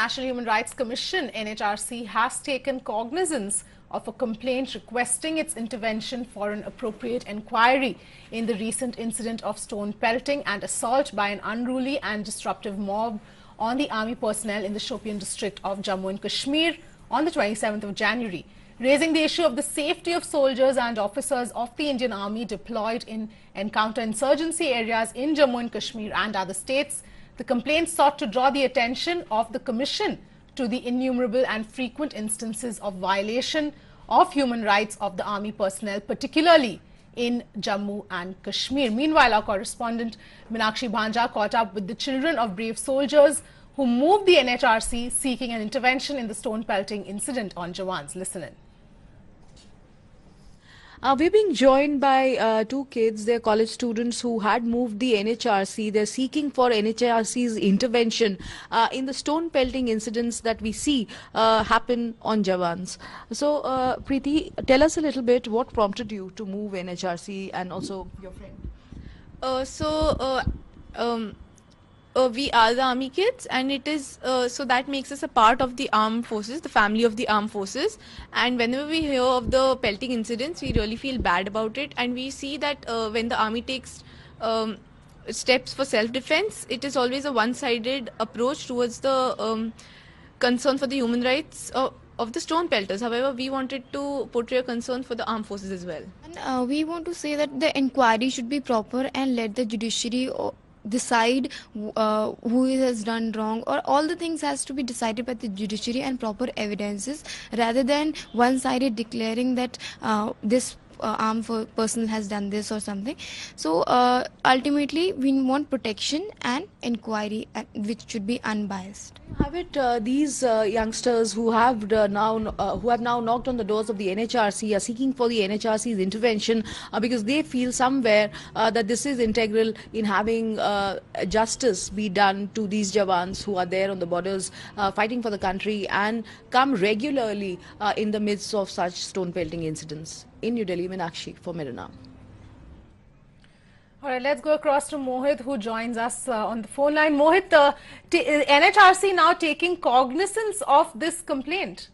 National Human Rights Commission, NHRC, has taken cognizance of a complaint requesting its intervention for an appropriate inquiry in the recent incident of stone pelting and assault by an unruly and disruptive mob on the army personnel in the Shopian district of Jammu and Kashmir on the 27th of January. Raising the issue of the safety of soldiers and officers of the Indian Army deployed in counter-insurgency areas in Jammu and Kashmir and other states, the complaint sought to draw the attention of the Commission to the innumerable and frequent instances of violation of human rights of the Army personnel, particularly in Jammu and Kashmir. Meanwhile, our correspondent Meenakshi Bhanja caught up with the children of brave soldiers who moved the NHRC seeking an intervention in the stone pelting incident on Jawans. Listen in. We're being joined by two kids. They're college students who had moved the NHRC. They're seeking for NHRC's intervention in the stone pelting incidents that we see happen on Jawans. So, Preeti, tell us a little bit what prompted you to move NHRC and also your friend. We are the army kids, and it is so that makes us a part of the armed forces, the family of the armed forces. And whenever we hear of the pelting incidents, we really feel bad about it. And we see that when the army takes steps for self-defense, it is always a one-sided approach towards the concern for the human rights of the stone pelters. However, we wanted to portray a concern for the armed forces as well. And we want to say that the inquiry should be proper and let the judiciary decide who has done wrong, or all the things has to be decided by the judiciary and proper evidences, rather than one-sided declaring that this armed person has done this or something. So ultimately we want protection and inquiry which should be unbiased. Have it these youngsters who have now knocked on the doors of the NHRC are seeking for the NHRC's intervention because they feel somewhere that this is integral in having justice be done to these Jawans who are there on the borders fighting for the country and come regularly in the midst of such stone pelting incidents. In New Delhi, Meenakshi for Mirana. All right, let's go across to Mohit, who joins us on the phone line. Mohit, NHRC now taking cognizance of this complaint?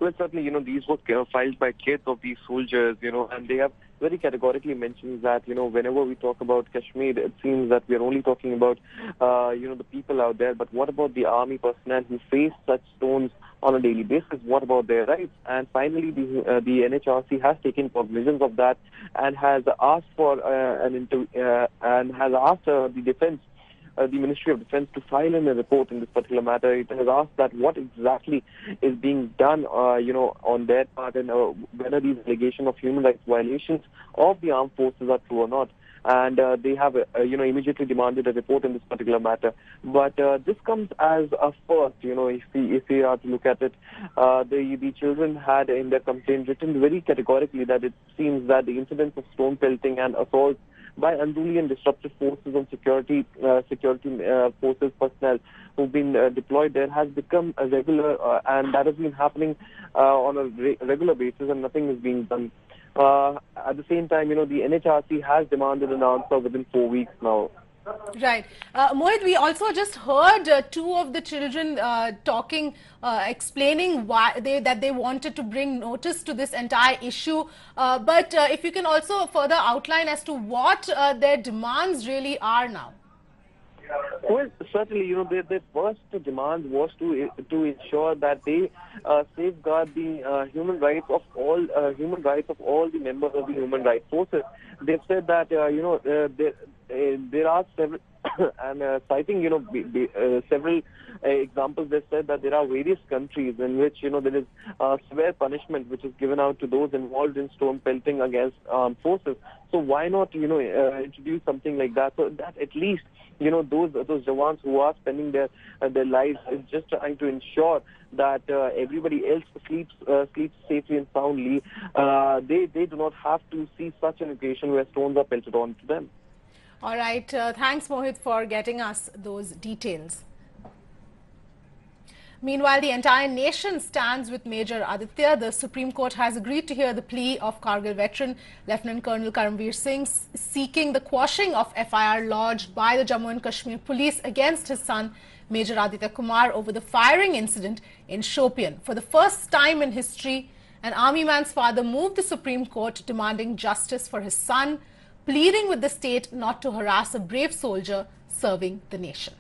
Well, certainly, these were filed by kids of these soldiers, and they have very categorically mentions that, whenever we talk about Kashmir, it seems that we are only talking about, the people out there. But what about the army personnel who face such stones on a daily basis? What about their rights? And finally, the NHRC has taken cognizance of that and has asked for the defense, the Ministry of Defense, to file in a report in this particular matter. It has asked that what exactly is being done, on their part, and whether these allegations of human rights violations of the armed forces are true or not. And they have, immediately demanded a report in this particular matter. But this comes as a first, if we are to look at it. The children had in their complaint written very categorically that it seems that the incidents of stone pelting and assaults by unruly and disruptive forces and security forces personnel who've been deployed there has become a regular, and that has been happening on a regular basis, and nothing is being done. At the same time, the NHRC has demanded an answer within 4 weeks now. Right. Mohit, we also just heard two of the children talking, explaining why they wanted to bring notice to this entire issue. But if you can also further outline as to what their demands really are now. Well, certainly, their first demand was to ensure that they safeguard the human rights of all the members of the human rights forces. They've said that there are several and citing several examples. They said that there are various countries in which there is severe punishment which is given out to those involved in stone pelting against armed forces. So why not introduce something like that, so that at least those Jawans who are spending their lives is just trying to ensure that everybody else sleeps safely and soundly. They do not have to see such an occasion where stones are pelted onto them. All right. Thanks, Mohit, for getting us those details. Meanwhile, the entire nation stands with Major Aditya. The Supreme Court has agreed to hear the plea of Kargil veteran Lieutenant Colonel Karamveer Singh seeking the quashing of FIR lodged by the Jammu and Kashmir police against his son Major Aditya Kumar over the firing incident in Shopian. For the first time in history, an army man's father moved the Supreme Court demanding justice for his son, pleading with the state not to harass a brave soldier serving the nation.